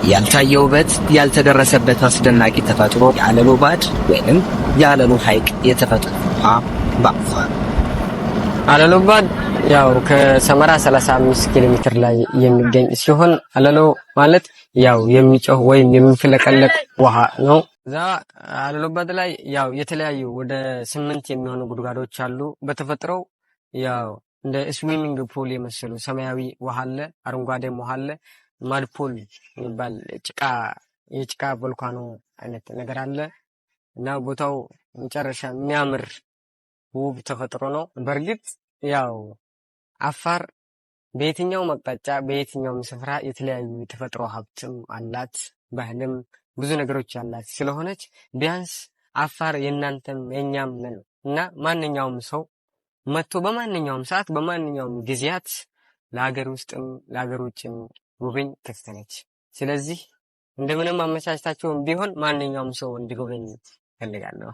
ያልታየ ውበት ያልተደረሰበት አስደናቂ ተፈጥሮ የአለሎ ባድ ወይም የአለሎ ሐይቅ የተፈጥሮ ውሃ በአፋር። አለሎ ባድ ያው ከሰመራ 35 ኪሎ ሜትር ላይ የሚገኝ ሲሆን አለሎ ማለት ያው የሚጮህ ወይም የሚፍለቀለቅ ውሃ ነው። እዛ አለሎ ባድ ላይ ያው የተለያዩ ወደ 8 የሚሆኑ ጉድጓዶች አሉ። በተፈጥሮ ያው እንደ ስዊሚንግ ፑል የመሰሉ ሰማያዊ ውሃ አለ፣ አረንጓዴም ውሃ አለ። ማድፖል የሚባል የጭቃ ቮልካኖ አይነት ነገር አለ እና ቦታው መጨረሻ የሚያምር ውብ ተፈጥሮ ነው። በእርግጥ ያው አፋር በየትኛውም አቅጣጫ በየትኛውም ስፍራ የተለያዩ የተፈጥሮ ሀብትም አላት፣ ባህልም ብዙ ነገሮች ያላት ስለሆነች ቢያንስ አፋር የእናንተም የእኛም ነን እና ማንኛውም ሰው መጥቶ በማንኛውም ሰዓት በማንኛውም ጊዜያት ለሀገር ውስጥም ለሀገር ውጭም ጉብኝ ክፍት ነች። ስለዚህ እንደምንም አመቻችታቸውም ቢሆን ማንኛውም ሰው እንዲጎበኝ ፈልጋለሁ።